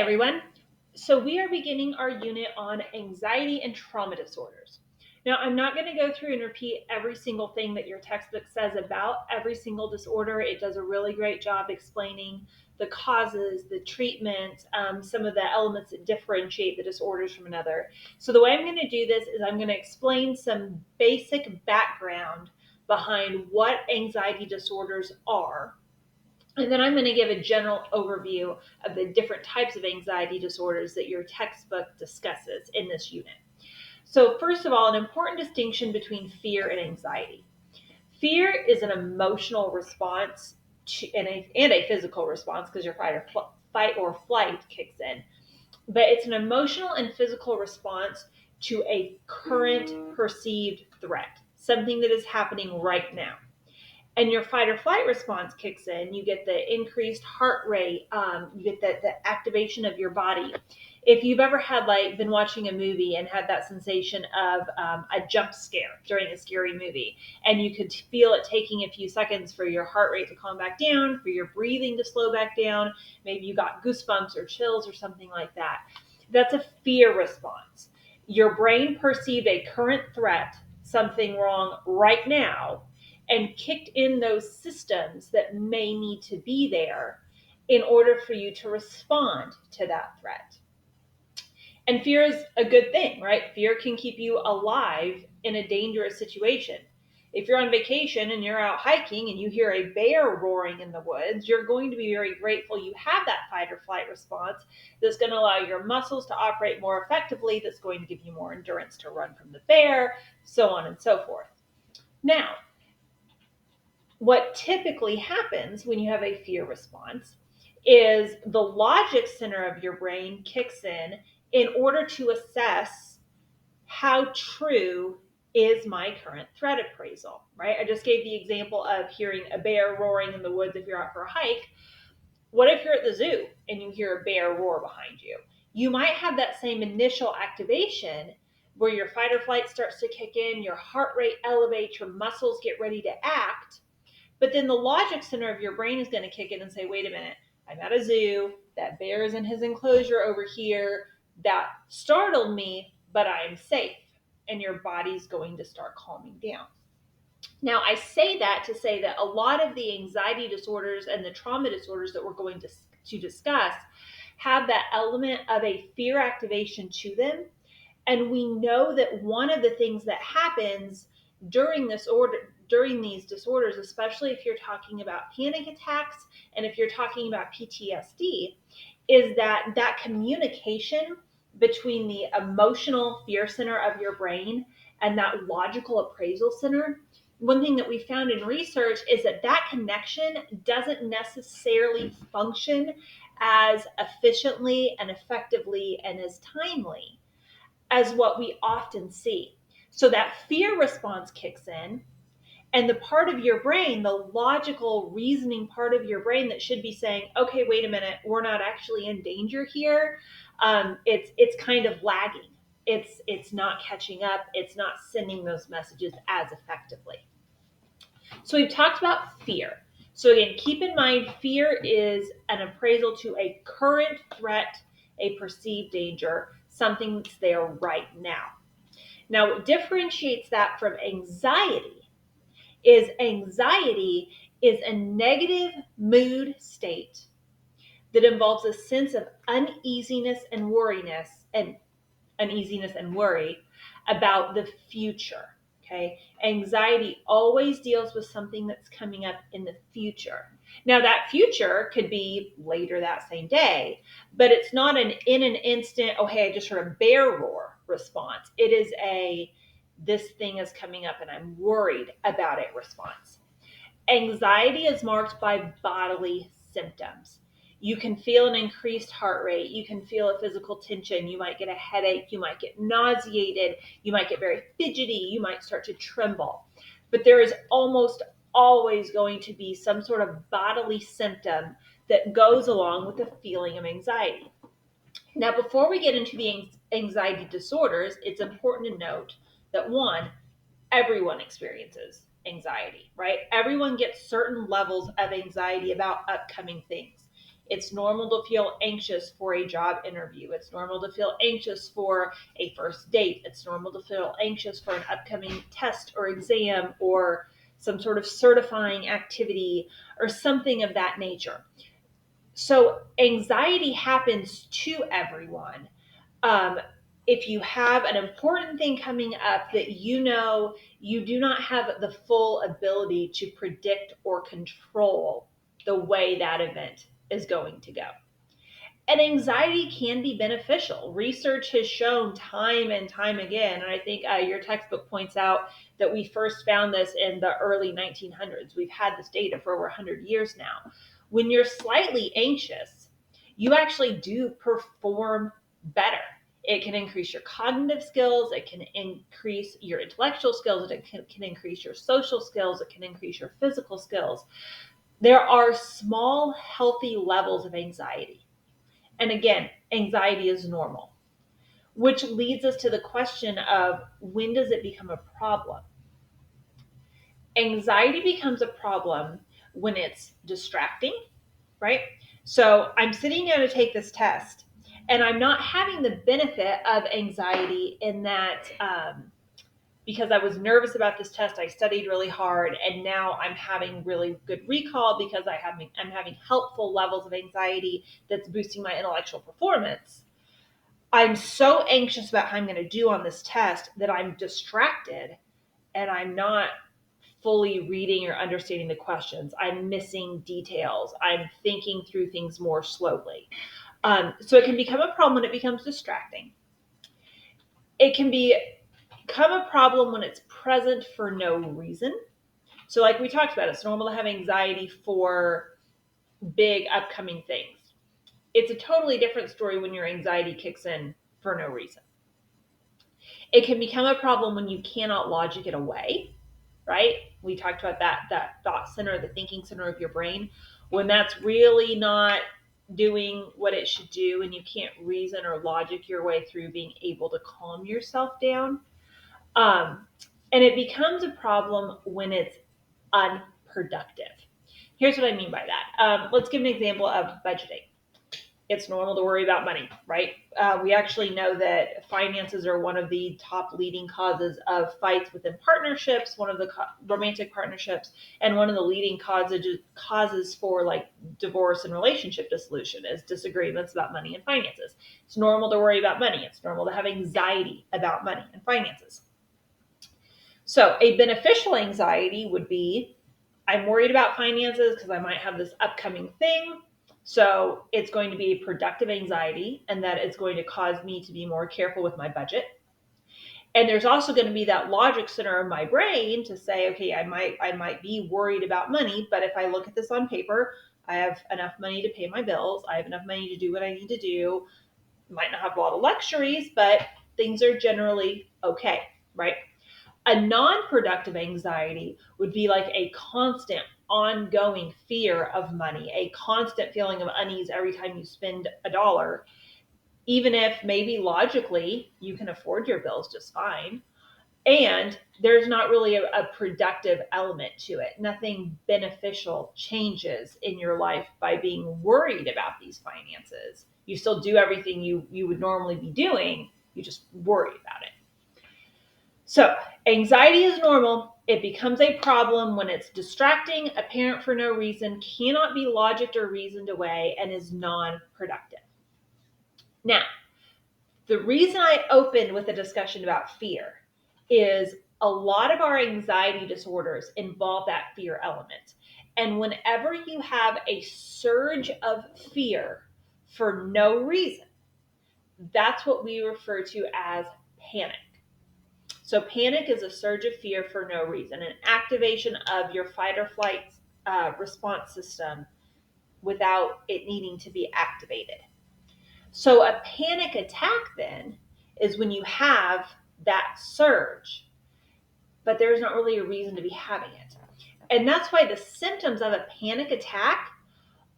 everyone. So we are beginning our unit on anxiety and trauma disorders. Now, I'm not going to go through and repeat every single thing that your textbook says about every single disorder. It does a really great job explaining the causes, the treatment, some of the elements that differentiate the disorders from another. So the way I'm going to do this is I'm going to explain some basic background behind what anxiety disorders are. And then I'm going to give a general overview of the different types of anxiety disorders that your textbook discusses in this unit. So first of all, an important distinction between fear and anxiety. Fear is an emotional response and a physical response because your fight or flight kicks in. But it's an emotional and physical response to a current perceived threat, something that is happening right now. And your fight or flight response kicks in. You get the increased heart rate. You get the activation of your body. If you've ever been watching a movie and had that sensation of a jump scare during a scary movie, and you could feel it taking a few seconds for your heart rate to calm back down, for your breathing to slow back down, maybe you got goosebumps or chills or something like that. That's a fear response. Your brain perceived a current threat, something wrong right now, and kicked in those systems that may need to be there in order for you to respond to that threat. And fear is a good thing, right? Fear can keep you alive in a dangerous situation. If you're on vacation and you're out hiking and you hear a bear roaring in the woods, you're going to be very grateful you have that fight or flight response that's going to allow your muscles to operate more effectively, that's going to give you more endurance to run from the bear, so on and so forth. Now, what typically happens when you have a fear response is the logic center of your brain kicks in order to assess how true is my current threat appraisal, right? I just gave the example of hearing a bear roaring in the woods if you're out for a hike. What if you're at the zoo and you hear a bear roar behind you? You might have that same initial activation where your fight or flight starts to kick in, your heart rate elevates, your muscles get ready to act. But then the logic center of your brain is going to kick in and say, wait a minute, I'm at a zoo. That bear is in his enclosure over here. That startled me, but I'm safe. And your body's going to start calming down. Now, I say that to say that a lot of the anxiety disorders and the trauma disorders that we're going to discuss have that element of a fear activation to them. And we know that one of the things that happens during these disorders, especially if you're talking about panic attacks and if you're talking about PTSD, is that communication between the emotional fear center of your brain and that logical appraisal center. One thing that we found in research is that connection doesn't necessarily function as efficiently and effectively and as timely as what we often see. So that fear response kicks in, and the part of your brain, the logical reasoning part of your brain that should be saying, okay, wait a minute, we're not actually in danger here. It's kind of lagging. It's not catching up. It's not sending those messages as effectively. So we've talked about fear. So again, keep in mind, fear is an appraisal to a current threat, a perceived danger, something that's there right now. Now, what differentiates that from anxiety is a negative mood state that involves a sense of uneasiness and worry about the future. Okay. Anxiety always deals with something that's coming up in the future. Now, that future could be later that same day, but it's not in an instant, oh, hey, I just heard a bear roar response. It is this thing is coming up and I'm worried about it response. Anxiety is marked by bodily symptoms. You can feel an increased heart rate. You can feel a physical tension. You might get a headache. You might get nauseated. You might get very fidgety. You might start to tremble. But there is almost always going to be some sort of bodily symptom that goes along with the feeling of anxiety. Now, before we get into the anxiety disorders, it's important to note that one, everyone experiences anxiety, right? Everyone gets certain levels of anxiety about upcoming things. It's normal to feel anxious for a job interview. It's normal to feel anxious for a first date. It's normal to feel anxious for an upcoming test or exam or some sort of certifying activity or something of that nature. So anxiety happens to everyone. If you have an important thing coming up that you know you do not have the full ability to predict or control the way that event is going to go. And anxiety can be beneficial. Research has shown time and time again, and I think your textbook points out that we first found this in the early 1900s. We've had this data for over 100 years now. When you're slightly anxious, you actually do perform better. It can increase your cognitive skills. It can increase your intellectual skills. It can increase your social skills. It can increase your physical skills. There are small, healthy levels of anxiety. And again, anxiety is normal, which leads us to the question of when does it become a problem? Anxiety becomes a problem when it's distracting, right? So I'm sitting down to take this test, and I'm not having the benefit of anxiety in that because I was nervous about this test, I studied really hard, and now I'm having really good recall because I'm having helpful levels of anxiety that's boosting my intellectual performance. I'm so anxious about how I'm going to do on this test that I'm distracted and I'm not fully reading or understanding the questions. I'm missing details. I'm thinking through things more slowly. So it can become a problem when it becomes distracting. It can become a problem when it's present for no reason. So like we talked about, it's normal to have anxiety for big upcoming things. It's a totally different story when your anxiety kicks in for no reason. It can become a problem when you cannot logic it away, right? We talked about that thought center, the thinking center of your brain, when that's really not doing what it should do and you can't reason or logic your way through being able to calm yourself down. And it becomes a problem when it's unproductive. Here's what I mean by that. Let's give an example of budgeting. It's normal to worry about money, right? We actually know that finances are one of the top leading causes of fights within partnerships, one of the romantic partnerships, and one of the leading causes for like divorce and relationship dissolution is disagreements about money and finances. It's normal to worry about money. It's normal to have anxiety about money and finances. So a beneficial anxiety would be, I'm worried about finances because I might have this upcoming thing. So it's going to be productive anxiety, and that it's going to cause me to be more careful with my budget. And there's also going to be that logic center of my brain to say, okay, I might be worried about money, but if I look at this on paper, I have enough money to pay my bills. I have enough money to do what I need to do. Might not have a lot of luxuries, but things are generally okay, right? A non-productive anxiety would be like a constant ongoing fear of money, a constant feeling of unease every time you spend $1, even if maybe logically you can afford your bills just fine. And there's not really a productive element to it. Nothing beneficial changes in your life by being worried about these finances. You still do everything you would normally be doing, you just worry about it. So anxiety is normal. It becomes a problem when it's distracting, apparent for no reason, cannot be logicked or reasoned away, and is non-productive. Now, the reason I opened with a discussion about fear is a lot of our anxiety disorders involve that fear element. And whenever you have a surge of fear for no reason, that's what we refer to as panic. So panic is a surge of fear for no reason, an activation of your fight or flight response system without it needing to be activated. So a panic attack then is when you have that surge, but there's not really a reason to be having it. And that's why the symptoms of a panic attack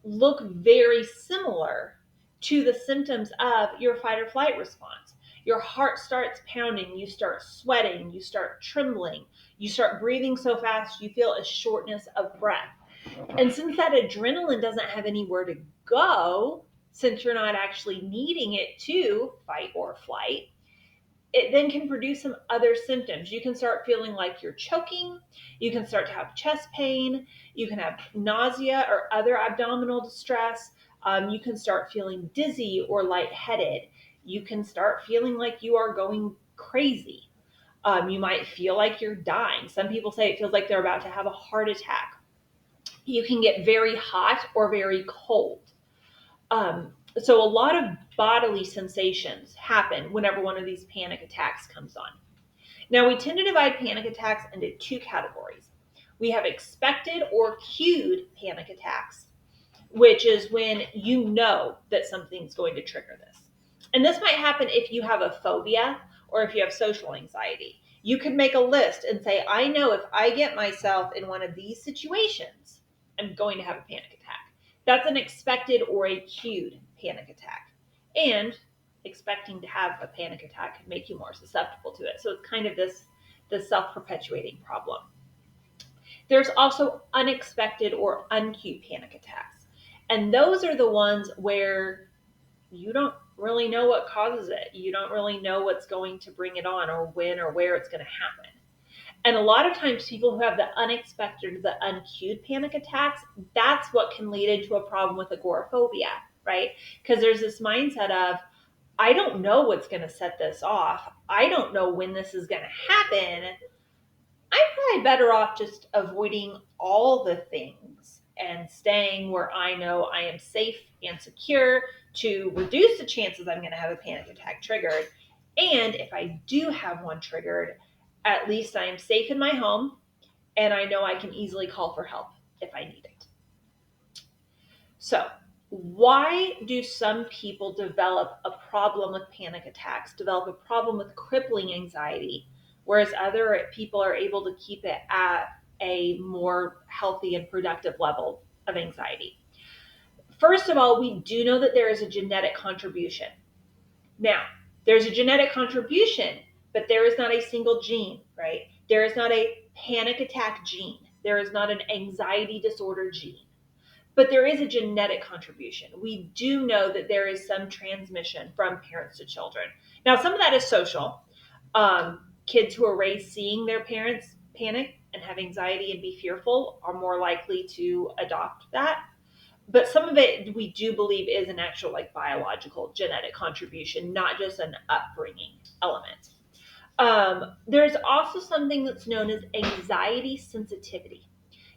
look very similar to the symptoms of your fight or flight response. Your heart starts pounding, you start sweating, you start trembling, you start breathing so fast you feel a shortness of breath. And since that adrenaline doesn't have anywhere to go, since you're not actually needing it to fight or flight, it then can produce some other symptoms. You can start feeling like you're choking. You can start to have chest pain. You can have nausea or other abdominal distress. You can start feeling dizzy or lightheaded. You can start feeling like you are going crazy. You might feel like you're dying. Some people say it feels like they're about to have a heart attack. You can get very hot or very cold. So a lot of bodily sensations happen whenever one of these panic attacks comes on. Now, we tend to divide panic attacks into two categories. We have expected or cued panic attacks, which is when you know that something's going to trigger this. And this might happen if you have a phobia or if you have social anxiety. You could make a list and say, I know if I get myself in one of these situations, I'm going to have a panic attack. That's an expected or a cued panic attack. And expecting to have a panic attack can make you more susceptible to it. So it's kind of this self-perpetuating problem. There's also unexpected or uncute panic attacks. And those are the ones where you don't really know what causes it. You don't really know what's going to bring it on or when or where it's going to happen. And a lot of times people who have the unexpected, the uncute panic attacks, that's what can lead into a problem with agoraphobia, right? Because there's this mindset of, I don't know what's going to set this off. I don't know when this is going to happen. I'm probably better off just avoiding all the things and staying where I know I am safe and secure to reduce the chances I'm going to have a panic attack triggered. And if I do have one triggered, at least I am safe in my home and I know I can easily call for help if I need it. So, why do some people develop a problem with panic attacks, develop a problem with crippling anxiety, whereas other people are able to keep it at a more healthy and productive level of anxiety? First of all, we do know that there is a genetic contribution. Now, there's a genetic contribution, but there is not a single gene, right? There is not a panic attack gene. There is not an anxiety disorder gene. But there is a genetic contribution. We do know that there is some transmission from parents to children. Now, some of that is social. Kids who are raised seeing their parents panic and have anxiety and be fearful are more likely to adopt that. But some of it we do believe is an actual biological genetic contribution, not just an upbringing element. There's also something that's known as anxiety sensitivity.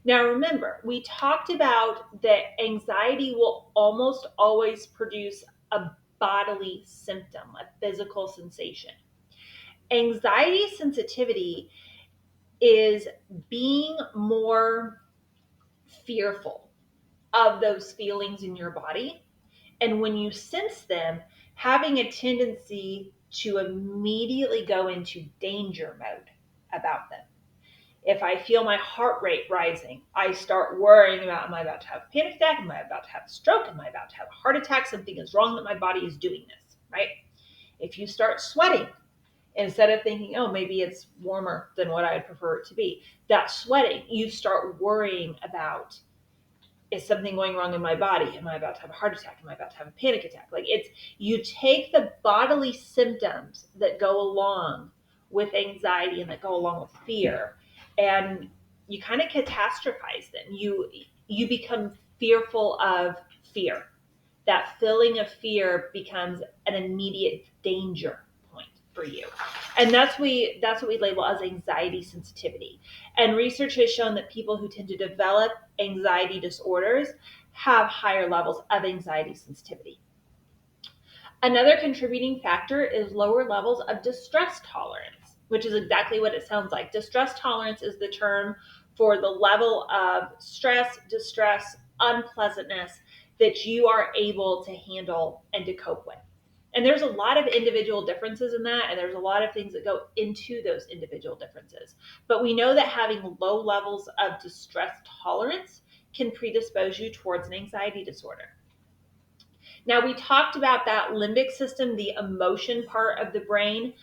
Now, remember, we talked about that anxiety will almost always produce a bodily symptom, a physical sensation. Anxiety sensitivity is being more fearful of those feelings in your body. And when you sense them, having a tendency to immediately go into danger mode about them. If I feel my heart rate rising, I start worrying about, am I about to have a panic attack? Am I about to have a stroke? Am I about to have a heart attack? Something is wrong that my body is doing this, right? If you start sweating, instead of thinking, oh, maybe it's warmer than what I'd prefer it to be, that sweating, you start worrying about, is something going wrong in my body? Am I about to have a heart attack? Am I about to have a panic attack? You take the bodily symptoms that go along with anxiety and that go along with fear, and you kind of catastrophize them. You become fearful of fear. That feeling of fear becomes an immediate danger point for you. And that's what we label as anxiety sensitivity. And research has shown that people who tend to develop anxiety disorders have higher levels of anxiety sensitivity. Another contributing factor is lower levels of distress tolerance, which is exactly what it sounds like. Distress tolerance is the term for the level of stress, distress, unpleasantness that you are able to handle and to cope with. And there's a lot of individual differences in that, and there's a lot of things that go into those individual differences. But we know that having low levels of distress tolerance can predispose you towards an anxiety disorder. Now, we talked about that limbic system, the emotion part of the brain.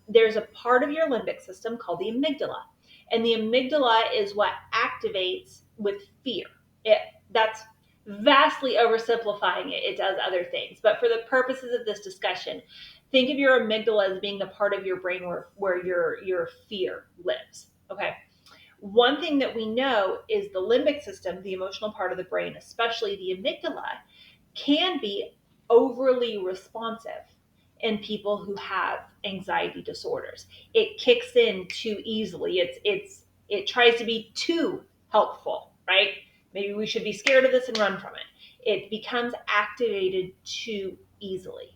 There's a part of your limbic system called the amygdala. And the amygdala is what activates with fear. That's vastly oversimplifying it, it does other things. But for the purposes of this discussion, think of your amygdala as being the part of your brain where your fear lives. Okay. One thing that we know is the limbic system, the emotional part of the brain, especially the amygdala, can be overly responsive in people who have anxiety disorders. It kicks in too easily. It tries to be too helpful, right? Maybe we should be scared of this and run from it. It becomes activated too easily.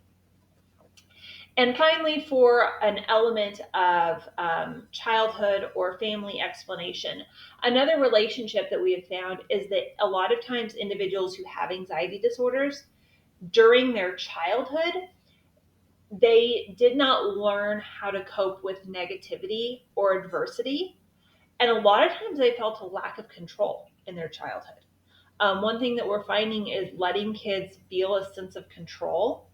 And finally, for an element of childhood or family explanation, another relationship that we have found is that a lot of times individuals who have anxiety disorders during their childhood, they did not learn how to cope with negativity or adversity. And a lot of times they felt a lack of control in their childhood. One thing that we're finding is letting kids feel a sense of control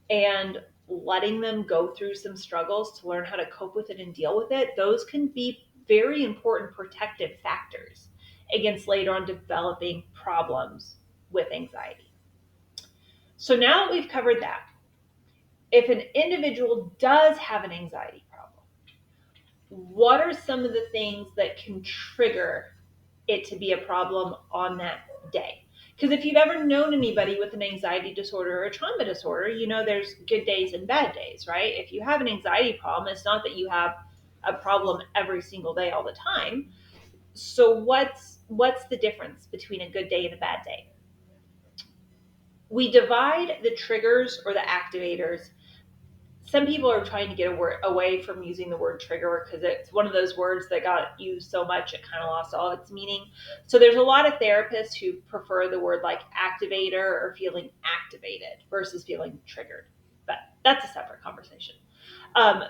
and letting them go through some struggles to learn how to cope with it and deal with it. Those can be very important protective factors against later on developing problems with anxiety. So now that we've covered that, if an individual does have an anxiety problem, what are some of the things that can trigger it to be a problem on that day? Because if you've ever known anybody with an anxiety disorder or a trauma disorder, you know there's good days and bad days, right? If you have an anxiety problem, it's not that you have a problem every single day all the time. So what's the difference between a good day and a bad day? We divide the triggers or the activators. Some people are trying to get away from using the word trigger because it's one of those words that got used so much it kind of lost all its meaning. So there's a lot of therapists who prefer the word like activator or feeling activated versus feeling triggered. But that's a separate conversation.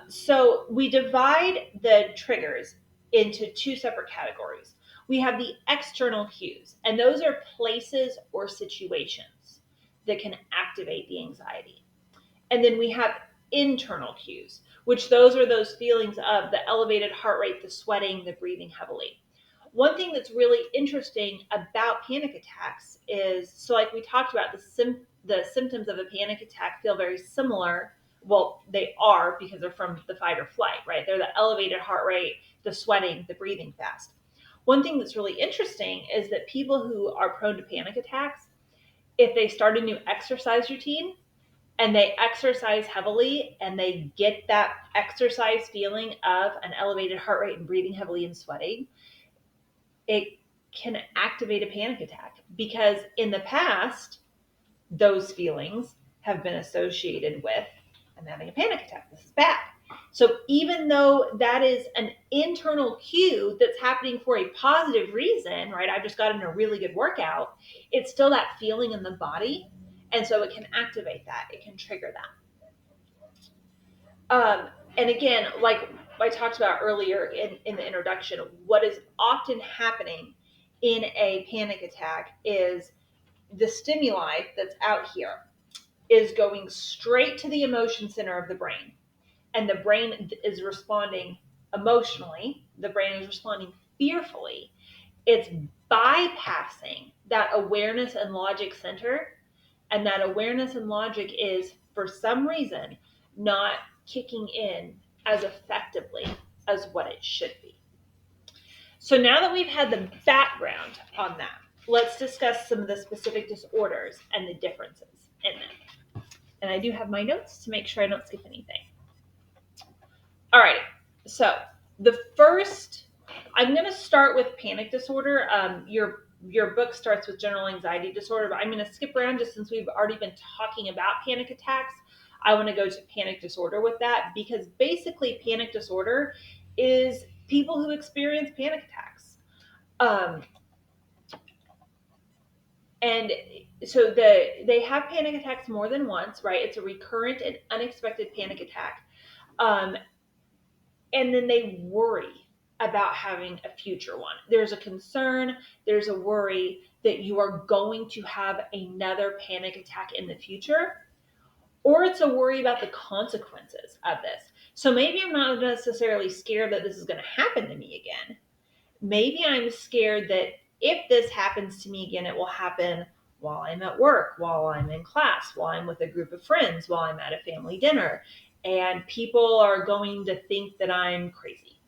So we divide the triggers into two separate categories. We have the external cues, and those are places or situations that can activate the anxiety. And then we have internal cues, which those are those feelings of the elevated heart rate, the sweating, the breathing heavily. One thing that's really interesting about panic attacks is, so like we talked about, the symptoms of a panic attack feel very similar. Well, they are because they're from the fight or flight, right? They're the elevated heart rate, the sweating, the breathing fast. One thing that's really interesting is that people who are prone to panic attacks, if they start a new exercise routine, and they exercise heavily and they get that exercise feeling of an elevated heart rate and breathing heavily and sweating, it can activate a panic attack because in the past, those feelings have been associated with I'm having a panic attack. This is bad. So even though that is an internal cue that's happening for a positive reason, right? I've just gotten a really good workout. It's still that feeling in the body. And so it can activate that. It can trigger that. And again, like I talked about earlier in the introduction, what is often happening in a panic attack is the stimuli that's out here is going straight to the emotion center of the brain. And the brain is responding emotionally. The brain is responding fearfully. It's bypassing that awareness and logic center. And that awareness and logic is, for some reason, not kicking in as effectively as what it should be. So now that we've had the background on that, let's discuss some of the specific disorders and the differences in them. And I do have my notes to make sure I don't skip anything. All right. So the first, I'm going to start with panic disorder. Your book starts with general anxiety disorder, but I'm going to skip around just since we've already been talking about panic attacks. I want to go to panic disorder with that because basically panic disorder is people who experience panic attacks. And so they have panic attacks more than once, right? It's a recurrent and unexpected panic attack. And then they worry about having a future one. There's a concern, there's a worry that you are going to have another panic attack in the future, or it's a worry about the consequences of this. So maybe I'm not necessarily scared that this is going to happen to me again. Maybe I'm scared that if this happens to me again, it will happen while I'm at work, while I'm in class, while I'm with a group of friends, while I'm at a family dinner. And people are going to think that I'm crazy.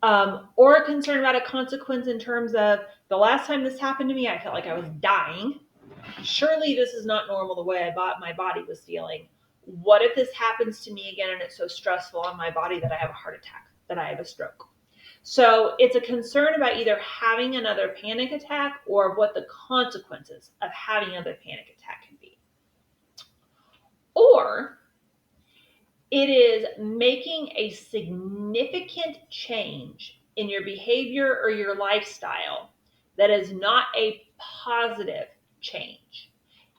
Or a concern about a consequence in terms of the last time this happened to me, I felt like I was dying. Surely this is not normal the way my body was feeling. What if this happens to me again and it's so stressful on my body that I have a heart attack, that I have a stroke? So it's a concern about either having another panic attack or what the consequences of having another panic attack can be. Or it is making a significant change in your behavior or your lifestyle that is not a positive change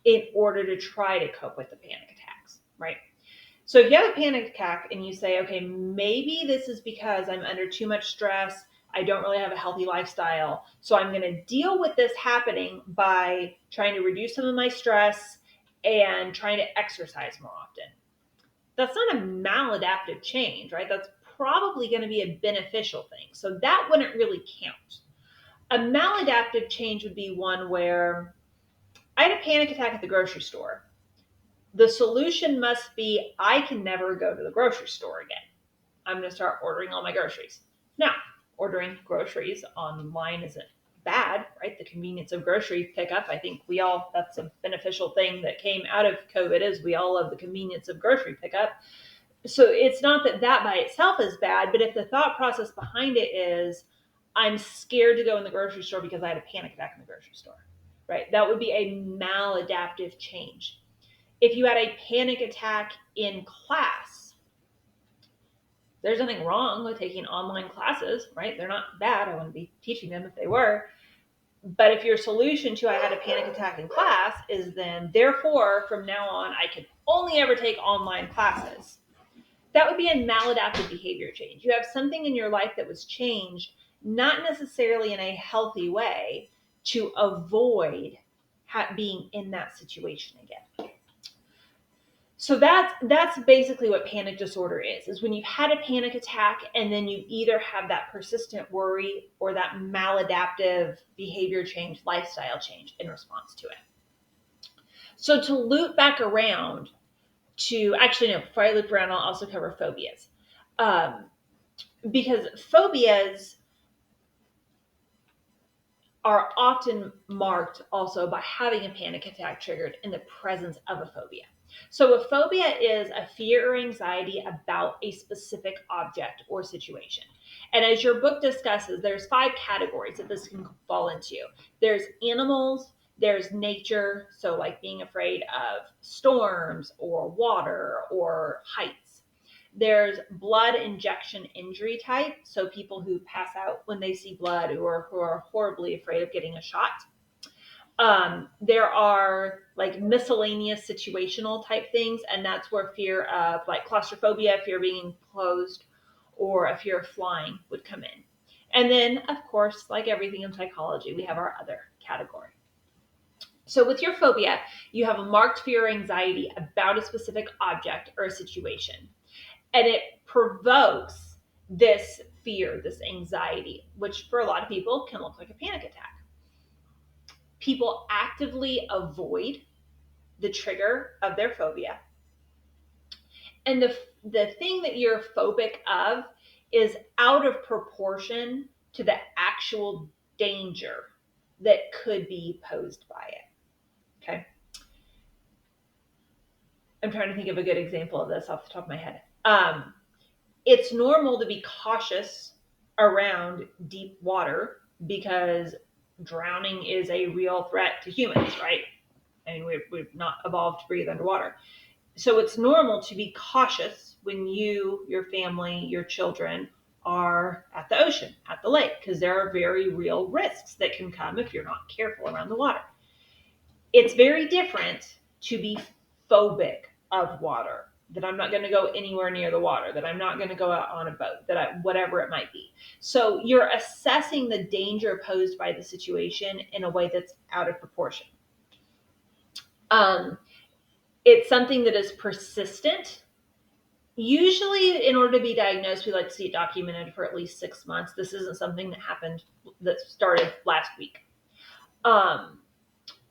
in order to try to cope with the panic attacks, right? So if you have a panic attack and you say, okay, maybe this is because I'm under too much stress, I don't really have a healthy lifestyle, so I'm going to deal with this happening by trying to reduce some of my stress and trying to exercise more often. That's not a maladaptive change, right? That's probably going to be a beneficial thing. So that wouldn't really count. A maladaptive change would be one where I had a panic attack at the grocery store. The solution must be I can never go to the grocery store again. I'm going to start ordering all my groceries. Now, ordering groceries online isn't bad, right? The convenience of grocery pickup, I think that's a beneficial thing that came out of COVID, is we all love the convenience of grocery pickup. So it's not that by itself is bad, but if the thought process behind it is, I'm scared to go in the grocery store because I had a panic attack in the grocery store, right? That would be a maladaptive change. If you had a panic attack in class, there's nothing wrong with taking online classes, right? They're not bad. I wouldn't be teaching them if they were. But if your solution to I had a panic attack in class is then, therefore, from now on, I can only ever take online classes, that would be a maladaptive behavior change. You have something in your life that was changed, not necessarily in a healthy way, to avoid being in that situation again. So that's basically what panic disorder is when you've had a panic attack and then you either have that persistent worry or that maladaptive behavior change, lifestyle change in response to it. So to loop back around before I loop around, I'll also cover phobias. Because phobias are often marked also by having a panic attack triggered in the presence of a phobia. So a phobia is a fear or anxiety about a specific object or situation. And as your book discusses, there's 5 categories that this can fall into. There's animals, there's nature, so like being afraid of storms or water or heights. There's blood injection injury type, so people who pass out when they see blood or who are horribly afraid of getting a shot. There are like miscellaneous situational type things, and that's where fear of like claustrophobia, fear of being enclosed, or a fear of flying would come in. And then, of course, like everything in psychology, we have our other category. So with your phobia, you have a marked fear or anxiety about a specific object or a situation. And it provokes this fear, this anxiety, which for a lot of people can look like a panic attack. People actively avoid the trigger of their phobia. And the thing that you're phobic of is out of proportion to the actual danger that could be posed by it. Okay. I'm trying to think of a good example of this off the top of my head. It's normal to be cautious around deep water because drowning is a real threat to humans, right? I mean, we've not evolved to breathe underwater. So it's normal to be cautious when you, your family, your children are at the ocean, at the lake, because there are very real risks that can come if you're not careful around the water. It's very different to be phobic of water, that I'm not going to go anywhere near the water, that I'm not going to go out on a boat, whatever it might be. So you're assessing the danger posed by the situation in a way that's out of proportion. It's something that is persistent. Usually, in order to be diagnosed, we like to see it documented for at least 6 months. This isn't something that started last week.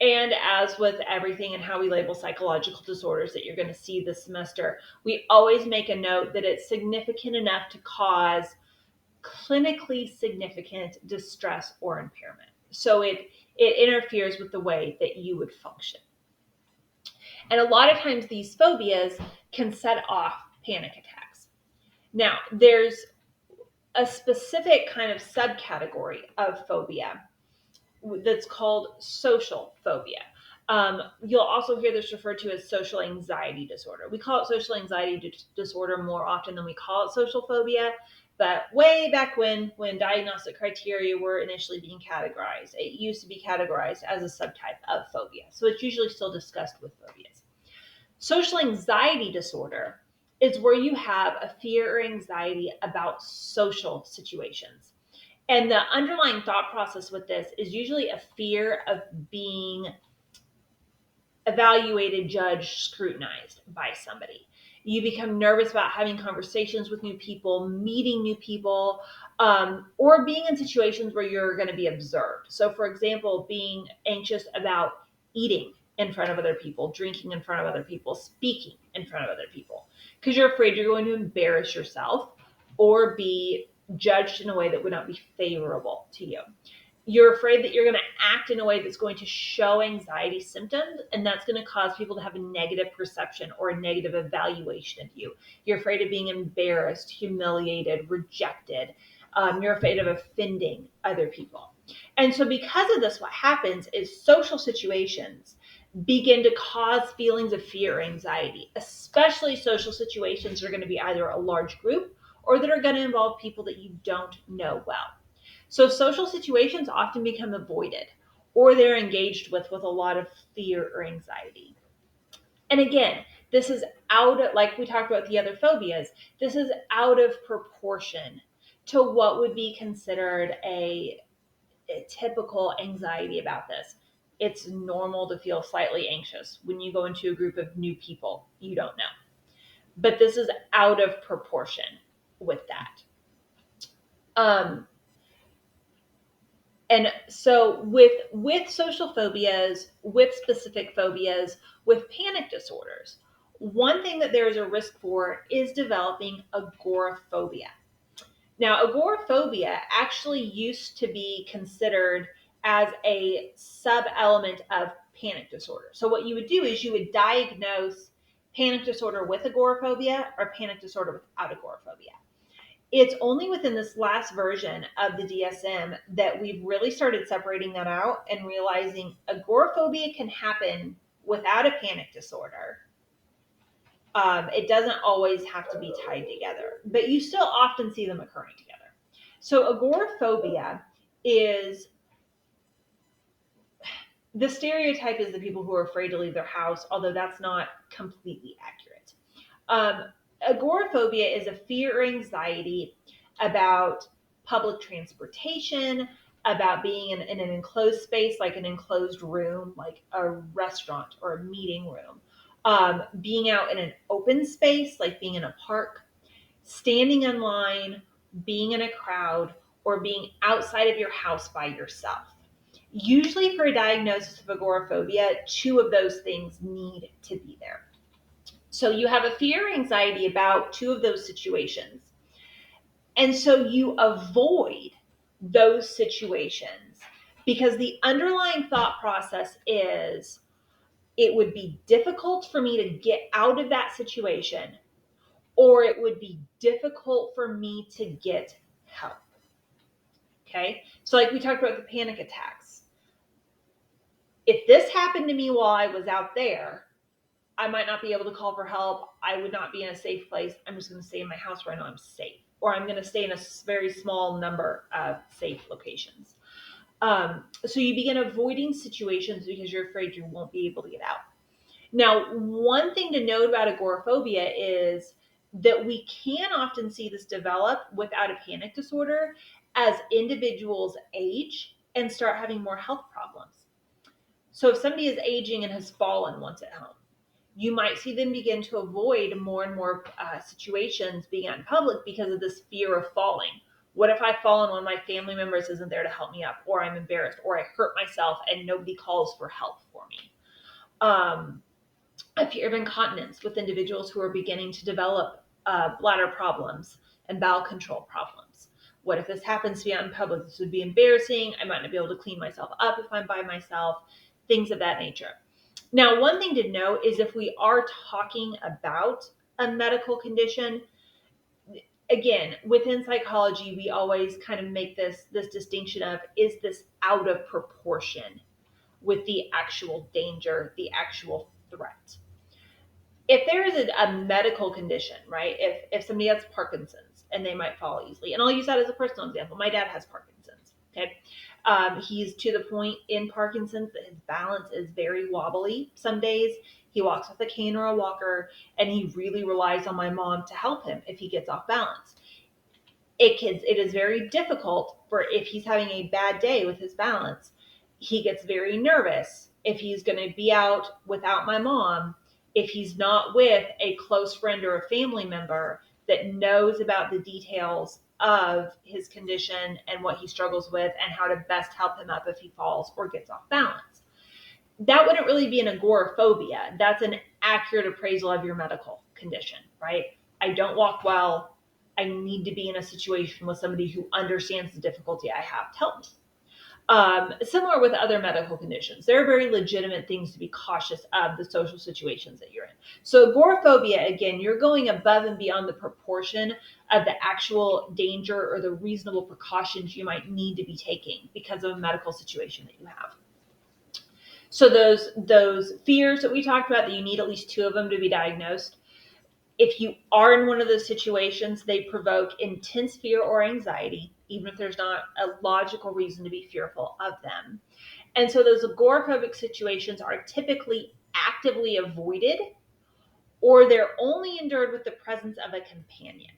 And as with everything and how we label psychological disorders that you're going to see this semester, we always make a note that it's significant enough to cause clinically significant distress or impairment. So it interferes with the way that you would function. And a lot of times these phobias can set off panic attacks. Now, there's a specific kind of subcategory of phobia that's called social phobia. You'll also hear this referred to as social anxiety disorder. We call it social anxiety disorder more often than we call it social phobia, but way back when diagnostic criteria were initially being categorized, it used to be categorized as a subtype of phobia. So it's usually still discussed with phobias. Social anxiety disorder is where you have a fear or anxiety about social situations. And the underlying thought process with this is usually a fear of being evaluated, judged, scrutinized by somebody. You become nervous about having conversations with new people, meeting new people, or being in situations where you're going to be observed. So, for example, being anxious about eating in front of other people, drinking in front of other people, speaking in front of other people, because you're afraid you're going to embarrass yourself or be judged in a way that would not be favorable to you. You're afraid that you're going to act in a way that's going to show anxiety symptoms, and that's going to cause people to have a negative perception or a negative evaluation of you. You're afraid of being embarrassed, humiliated, rejected. You're afraid of offending other people. And so because of this, what happens is social situations begin to cause feelings of fear or anxiety, especially social situations that are going to be either a large group or that are going to involve people that you don't know well. So social situations often become avoided, or they're engaged with a lot of fear or anxiety. And again, this is like we talked about the other phobias, this is out of proportion to what would be considered a typical anxiety about this. It's normal to feel slightly anxious when you go into a group of new people you don't know. But this is out of proportion with that. And so with social phobias, with specific phobias, with panic disorders, one thing that there is a risk for is developing agoraphobia. Now, agoraphobia actually used to be considered as a sub-element of panic disorder. So what you would do is you would diagnose panic disorder with agoraphobia or panic disorder without agoraphobia. It's only within this last version of the DSM that we've really started separating that out and realizing agoraphobia can happen without a panic disorder. It doesn't always have to be tied together, but you still often see them occurring together. So agoraphobia is, the stereotype is the people who are afraid to leave their house, although that's not completely accurate. Agoraphobia is a fear or anxiety about public transportation, about being in an enclosed space, like an enclosed room, like a restaurant or a meeting room, being out in an open space, like being in a park, standing in line, being in a crowd, or being outside of your house by yourself. Usually for a diagnosis of agoraphobia, two of those things need to be there. So you have a fear or anxiety about two of those situations. And so you avoid those situations because the underlying thought process is it would be difficult for me to get out of that situation, or it would be difficult for me to get help. Okay? So like we talked about the panic attacks. If this happened to me while I was out there, I might not be able to call for help. I would not be in a safe place. I'm just going to stay in my house where I know I'm safe. Or I'm going to stay in a very small number of safe locations. So you begin avoiding situations because you're afraid you won't be able to get out. Now, one thing to note about agoraphobia is that we can often see this develop without a panic disorder as individuals age and start having more health problems. So if somebody is aging and has fallen once at home, you might see them begin to avoid more and more situations being out in public because of this fear of falling What if I fall and one of my family members isn't there to help me up, or I'm embarrassed, or I hurt myself and nobody calls for help for me? A fear of incontinence with individuals who are beginning to develop bladder problems and bowel control problems. What if this happens to me out in public? This would be embarrassing. I might not be able to clean myself up if I'm by myself, things of that nature. Now, one thing to note is if we are talking about a medical condition, again, within psychology, we always kind of make this distinction of, is this out of proportion with the actual danger, the actual threat? If there is a medical condition, right? If somebody has Parkinson's and they might fall easily, and I'll use that as a personal example. My dad has Parkinson's. Okay, he's to the point in Parkinson's that his balance is very wobbly. Some days he walks with a cane or a walker, and he really relies on my mom to help him if he gets off balance. It is very difficult for if he's having a bad day with his balance. He gets very nervous if he's going to be out without my mom, if he's not with a close friend or a family member that knows about the details of his condition and what he struggles with and how to best help him up if he falls or gets off balance. That wouldn't really be an agoraphobia. That's an accurate appraisal of your medical condition, right? I don't walk well. I need to be in a situation with somebody who understands the difficulty I have to help me. Similar with other medical conditions, there are very legitimate things to be cautious of the social situations that you're in. So agoraphobia, again, you're going above and beyond the proportion of the actual danger or the reasonable precautions you might need to be taking because of a medical situation that you have. So those fears that we talked about, that you need at least 2 of them to be diagnosed, if you are in one of those situations, they provoke intense fear or anxiety, even if there's not a logical reason to be fearful of them. And so those agoraphobic situations are typically actively avoided, or they're only endured with the presence of a companion.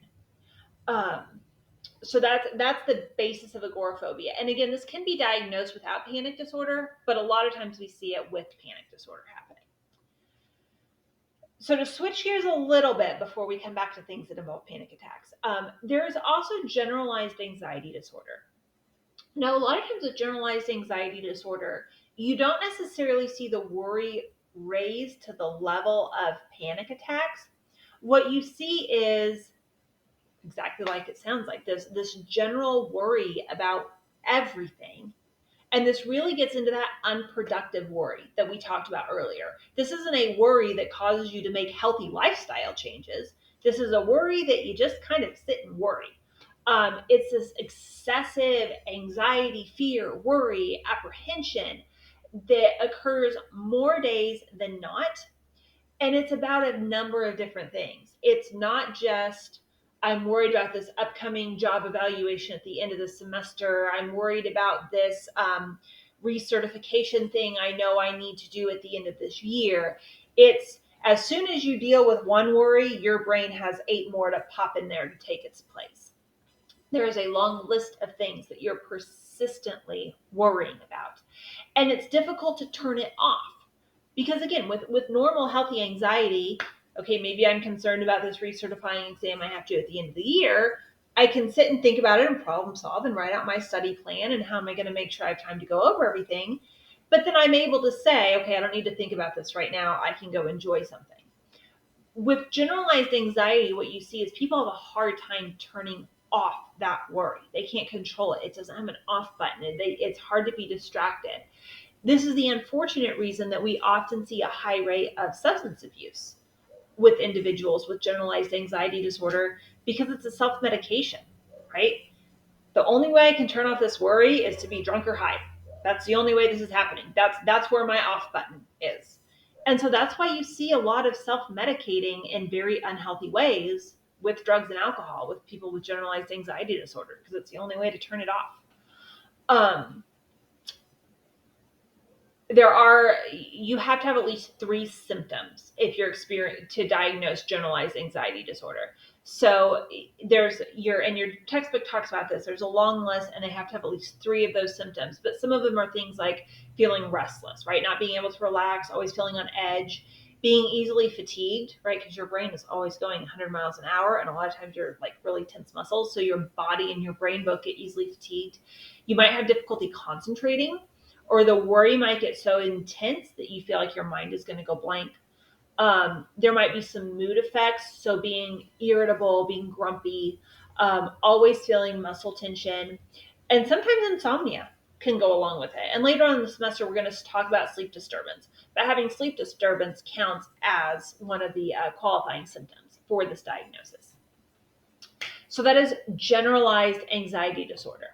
So that's the basis of agoraphobia. And again, this can be diagnosed without panic disorder, but a lot of times we see it with panic disorder happening. So to switch gears a little bit before we come back to things that involve panic attacks, there is also generalized anxiety disorder. Now, a lot of times with generalized anxiety disorder, you don't necessarily see the worry raised to the level of panic attacks. What you see is exactly like it sounds like, this general worry about everything. And this really gets into that unproductive worry that we talked about earlier. This isn't a worry that causes you to make healthy lifestyle changes. This is a worry that you just kind of sit and worry. It's this excessive anxiety, fear, worry, apprehension that occurs more days than not. And it's about a number of different things. It's not just, I'm worried about this upcoming job evaluation at the end of the semester. I'm worried about this recertification thing I know I need to do at the end of this year. It's as soon as you deal with one worry, your brain has 8 more to pop in there to take its place. There is a long list of things that you're persistently worrying about. And it's difficult to turn it off. Because again, with normal healthy anxiety, okay, maybe I'm concerned about this recertifying exam I have to at the end of the year. I can sit and think about it and problem solve and write out my study plan and how am I going to make sure I have time to go over everything. But then I'm able to say, okay, I don't need to think about this right now. I can go enjoy something. With generalized anxiety, what you see is people have a hard time turning off that worry. They can't control it. It doesn't have an off button. It's hard to be distracted. This is the unfortunate reason that we often see a high rate of substance abuse with individuals with generalized anxiety disorder, because it's a self-medication, right? The only way I can turn off this worry is to be drunk or high. That's the only way this is happening. That's where my off button is. And so that's why you see a lot of self-medicating in very unhealthy ways with drugs and alcohol with people with generalized anxiety disorder, because it's the only way to turn it off. You have to have at least 3 symptoms if you're to diagnose generalized anxiety disorder. So your textbook talks about this. There's a long list, and they have to have at least 3 of those symptoms. But some of them are things like feeling restless, right? Not being able to relax, always feeling on edge. being easily fatigued, right? Because your brain is always going 100 miles an hour, and a lot of times you're like really tense muscles, so your body and your brain both get easily fatigued. You might have difficulty concentrating, or the worry might get so intense that you feel like your mind is going to go blank. There might be some mood effects, so being irritable, being grumpy, always feeling muscle tension, and sometimes insomnia can go along with it. And later on in the semester, we're going to talk about sleep disturbance. But having sleep disturbance counts as one of the qualifying symptoms for this diagnosis. So that is generalized anxiety disorder.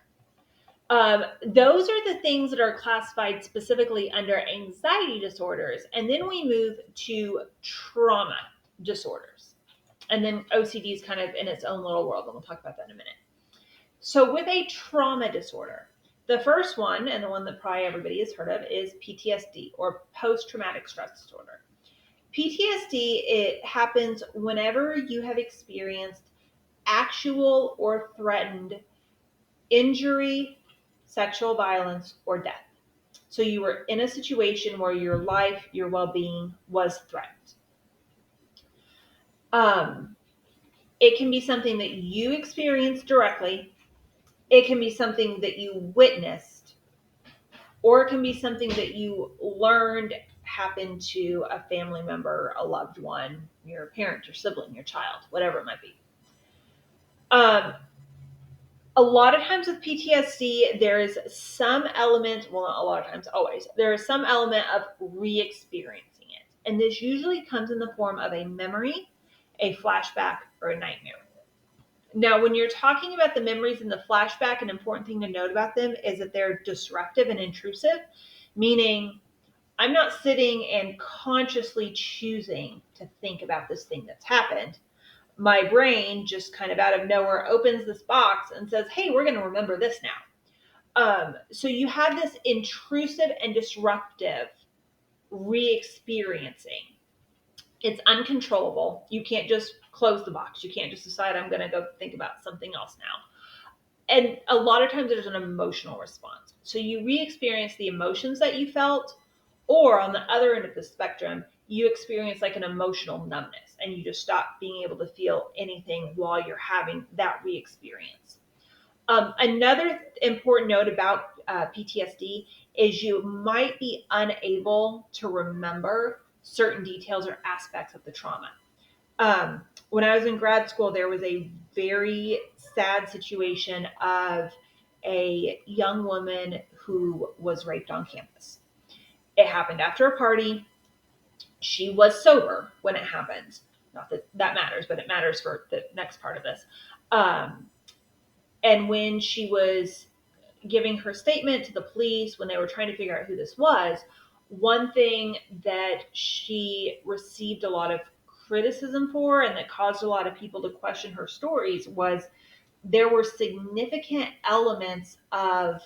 Those are the things that are classified specifically under anxiety disorders. And then we move to trauma disorders. And then OCD is kind of in its own little world, and we'll talk about that in a minute. So with a trauma disorder, the first one, and the one that probably everybody has heard of, is PTSD, or post-traumatic stress disorder. PTSD, it happens whenever you have experienced actual or threatened injury, sexual violence, or death. So you were in a situation where your life, your well-being was threatened. It can be something that you experienced directly. It can be something that you witnessed, or it can be something that you learned happened to a family member, a loved one, your parent, your sibling, your child, whatever it might be. A lot of times with PTSD, there is some element, well, not a lot of times, always, there is some element of re-experiencing it. And this usually comes in the form of a memory, a flashback, or a nightmare. Now, when you're talking about the memories and the flashback, an important thing to note about them is that they're disruptive and intrusive, meaning I'm not sitting and consciously choosing to think about this thing that's happened. My brain just kind of out of nowhere opens this box and says, hey, we're going to remember this now. So you have this intrusive and disruptive re-experiencing. It's uncontrollable. You can't just close the box. You can't just decide I'm going to go think about something else now. And a lot of times there's an emotional response. So you re-experience the emotions that you felt, or on the other end of the spectrum, you experience like an emotional numbness and you just stop being able to feel anything while you're having that re-experience. Another important note about PTSD is you might be unable to remember certain details or aspects of the trauma. When I was in grad school, there was a very sad situation of a young woman who was raped on campus. It happened after a party. She was sober when it happened. Not that that matters, but it matters for the next part of this. And when she was giving her statement to the police, when they were trying to figure out who this was, one thing that she received a lot of criticism for and that caused a lot of people to question her stories was there were significant elements of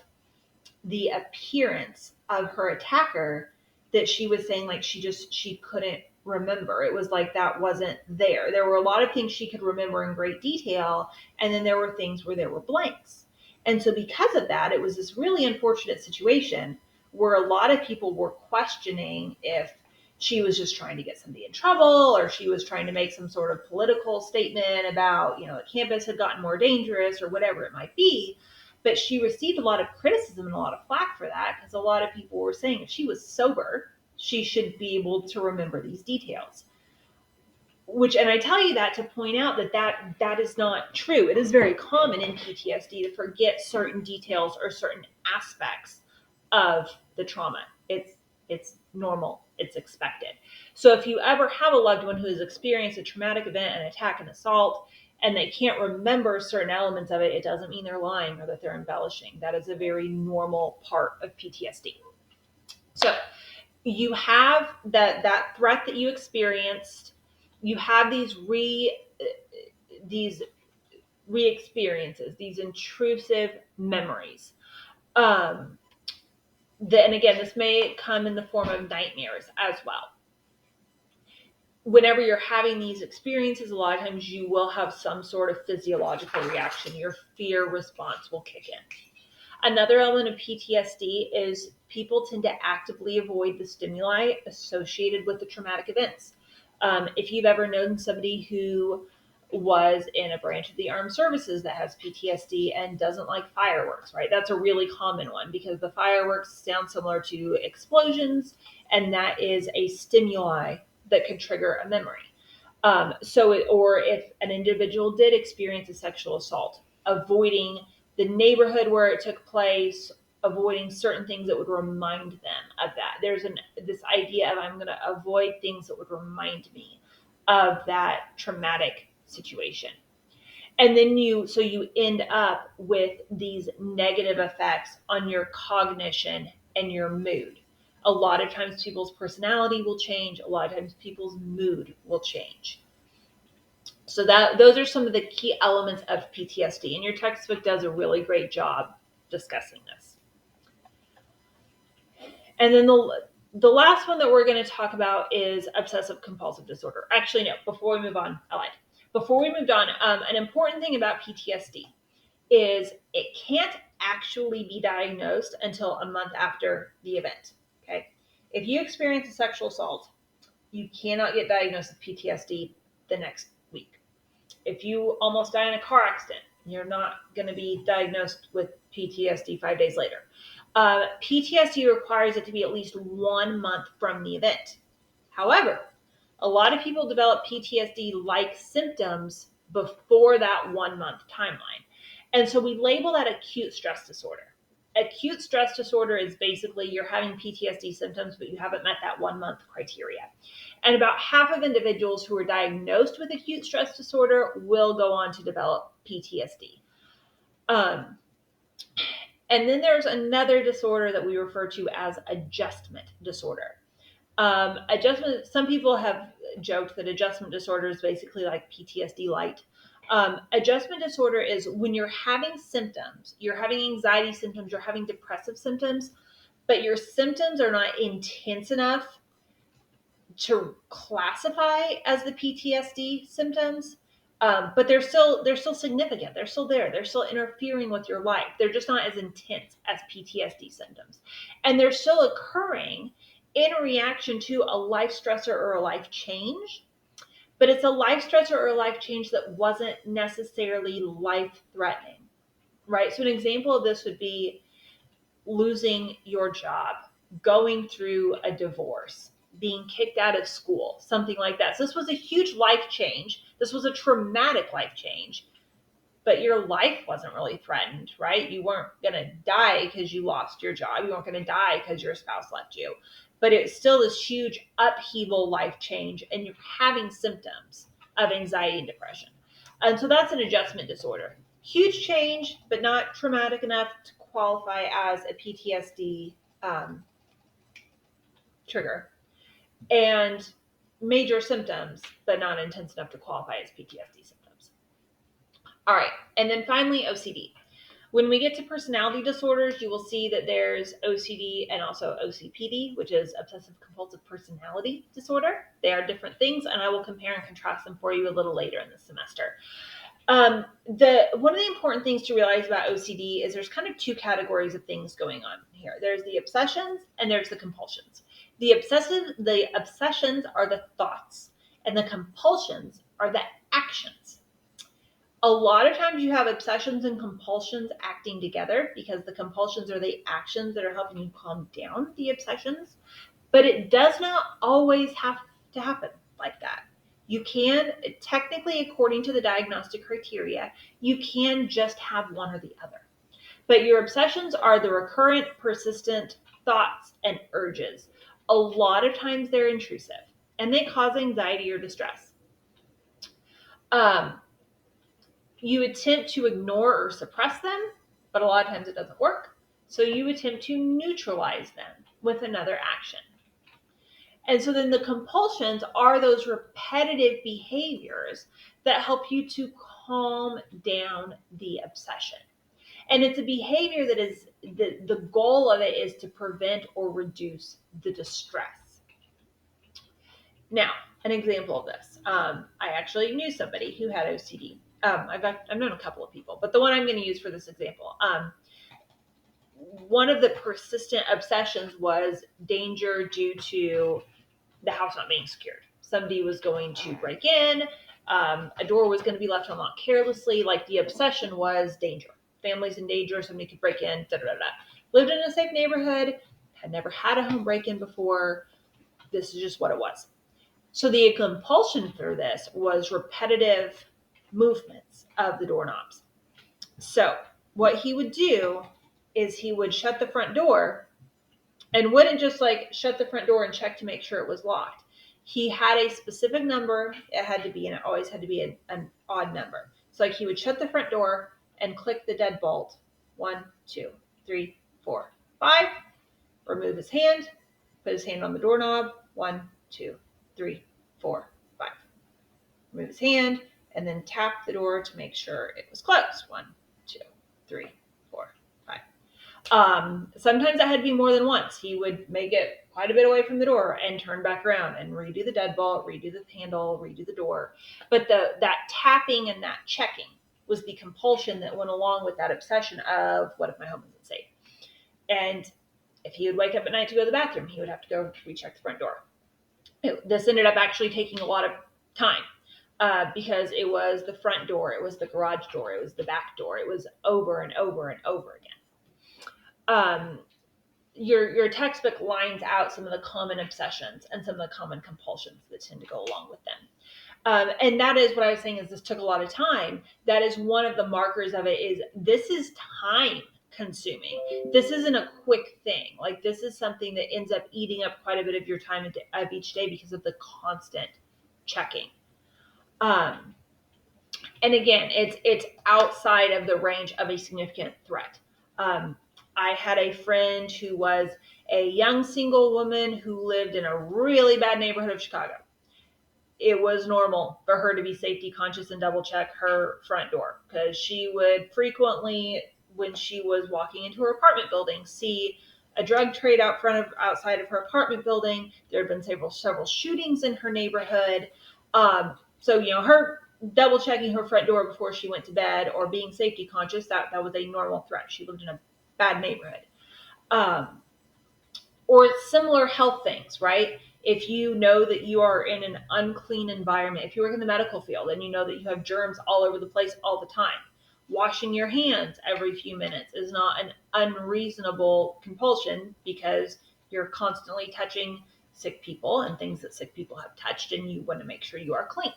the appearance of her attacker that she was saying like she couldn't remember. It was like that wasn't there. There were a lot of things she could remember in great detail, and then there were things where there were blanks. And so because of that, it was this really unfortunate situation where a lot of people were questioning if she was just trying to get somebody in trouble or she was trying to make some sort of political statement about, the campus had gotten more dangerous or whatever it might be. But she received a lot of criticism and a lot of flack for that because a lot of people were saying if she was sober, she should be able to remember these details. And I tell you that to point out that is not true. It is very common in PTSD to forget certain details or certain aspects of the trauma. It's normal. It's expected. So if you ever have a loved one who has experienced a traumatic event, an attack, an assault, and they can't remember certain elements of it, it doesn't mean they're lying or that they're embellishing. That is a very normal part of PTSD. So you have that threat that you experienced. You have these re-experiences, these intrusive memories. And again, this may come in the form of nightmares as well. Whenever you're having these experiences, a lot of times you will have some sort of physiological reaction. Your fear response will kick in. Another element of PTSD is people tend to actively avoid the stimuli associated with the traumatic events. If you've ever known somebody who was in a branch of the armed services that has PTSD and doesn't like fireworks, right? That's a really common one because the fireworks sound similar to explosions, and that is a stimuli that could trigger a memory. Or if an individual did experience a sexual assault, avoiding the neighborhood where it took place, avoiding certain things that would remind them of that. There's this idea of I'm going to avoid things that would remind me of that traumatic situation. And then you end up with these negative effects on your cognition and your mood. A lot of times people's personality will change. A lot of times people's mood will change. So those are some of the key elements of PTSD, and your textbook does a really great job discussing this. And then the last one that we're going to talk about is obsessive compulsive disorder. Actually, no, before we move on, Before we moved on, an important thing about PTSD is it can't actually be diagnosed until a month after the event. Okay. If you experience a sexual assault, you cannot get diagnosed with PTSD the next week. If you almost die in a car accident, you're not going to be diagnosed with PTSD 5 days later. PTSD requires it to be at least 1 month from the event. However, a lot of people develop PTSD-like symptoms before that 1 month timeline. And so we label that acute stress disorder. Acute stress disorder is basically you're having PTSD symptoms, but you haven't met that 1 month criteria. And about half of individuals who are diagnosed with acute stress disorder will go on to develop PTSD. And then there's another disorder that we refer to as adjustment disorder. Adjustment, some people have joked that adjustment disorder is basically like PTSD light. Adjustment disorder is when you're having symptoms, you're having anxiety symptoms, you're having depressive symptoms, but your symptoms are not intense enough to classify as the PTSD symptoms, but they're still significant. They're still there. They're still interfering with your life. They're just not as intense as PTSD symptoms, and they're still occurring in reaction to a life stressor or a life change. But it's a life stressor or a life change that wasn't necessarily life-threatening, right? So an example of this would be losing your job, going through a divorce, being kicked out of school, something like that. So this was a huge life change. This was a traumatic life change, but your life wasn't really threatened, right? You weren't going to die because you lost your job. You weren't going to die because your spouse left you. But it's still this huge upheaval life change, and you're having symptoms of anxiety and depression. And so that's an adjustment disorder. Huge change, but not traumatic enough to qualify as a PTSD trigger. And major symptoms, but not intense enough to qualify as PTSD symptoms. All right, and then finally, OCD. When we get to personality disorders, you will see that there's OCD and also OCPD, which is obsessive compulsive personality disorder. They are different things, and I will compare and contrast them for you a little later in the semester. One of the important things to realize about OCD is there's kind of two categories of things going on here. There's the obsessions and there's the compulsions. The obsessions are the thoughts, and the compulsions are the actions. A lot of times you have obsessions and compulsions acting together because the compulsions are the actions that are helping you calm down the obsessions, but it does not always have to happen like that. You can, technically, according to the diagnostic criteria, you can just have one or the other. But your obsessions are the recurrent, persistent thoughts and urges. A lot of times they're intrusive and they cause anxiety or distress. You attempt to ignore or suppress them, but a lot of times it doesn't work. So you attempt to neutralize them with another action. And so then the compulsions are those repetitive behaviors that help you to calm down the obsession. And it's a behavior that is, the goal of it is to prevent or reduce the distress. Now, an example of this. I actually knew somebody who had OCD. I've known a couple of people, but the one I'm going to use for this example. one of the persistent obsessions was danger due to the house not being secured. Somebody was going to break in, a door was going to be left unlocked carelessly. Like the obsession was danger. Family's in danger, somebody could break in, da da da. Lived in a safe neighborhood, had never had a home break-in before. This is just what it was. So the compulsion for this was repetitive movements of the doorknobs. So what he would do is he would shut the front door and wouldn't just like shut the front door and check to make sure it was locked. He had a specific number it had to be, and it always had to be an odd number. So like he would shut the front door and click the deadbolt. 1, 2, 3, 4, 5. Remove his hand, put his hand on the doorknob. 1, 2, 3, 4, 5. Remove his hand, and then tap the door to make sure it was closed. 1, 2, 3, 4, 5. Sometimes that had to be more than once. He would make it quite a bit away from the door and turn back around and redo the deadbolt, redo the handle, redo the door. But that tapping and that checking was the compulsion that went along with that obsession of, what if my home isn't safe? And if he would wake up at night to go to the bathroom, he would have to go recheck the front door. This ended up actually taking a lot of time because it was the front door, it was the garage door, it was the back door. It was over and over and over again. Your textbook lines out some of the common obsessions and some of the common compulsions that tend to go along with them. And that is what I was saying, is this took a lot of time. That is one of the markers of it, is this is time consuming. This isn't a quick thing. Like this is something that ends up eating up quite a bit of your time of each day because of the constant checking. And again, it's outside of the range of a significant threat. I had a friend who was a young single woman who lived in a really bad neighborhood of Chicago. It was normal for her to be safety conscious and double check her front door, because she would frequently, when she was walking into her apartment building, see a drug trade outside of her apartment building. There had been several shootings in her neighborhood. So, her double checking her front door before she went to bed or being safety conscious, that was a normal threat. She lived in a bad neighborhood. Or similar health things, right? If you know that you are in an unclean environment, if you work in the medical field and you know that you have germs all over the place all the time, washing your hands every few minutes is not an unreasonable compulsion, because you're constantly touching sick people and things that sick people have touched, and you want to make sure you are clean.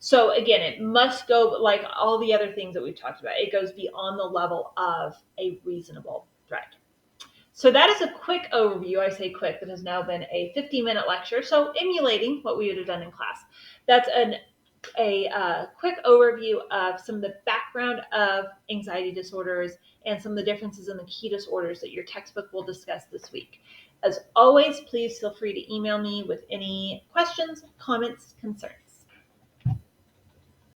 So again, it must go, like all the other things that we've talked about, it goes beyond the level of a reasonable threat. So that is a quick overview. I say quick, that has now been a 50-minute lecture, so emulating what we would have done in class. That's a quick overview of some of the background of anxiety disorders and some of the differences in the key disorders that your textbook will discuss this week. As always, please feel free to email me with any questions, comments, concerns.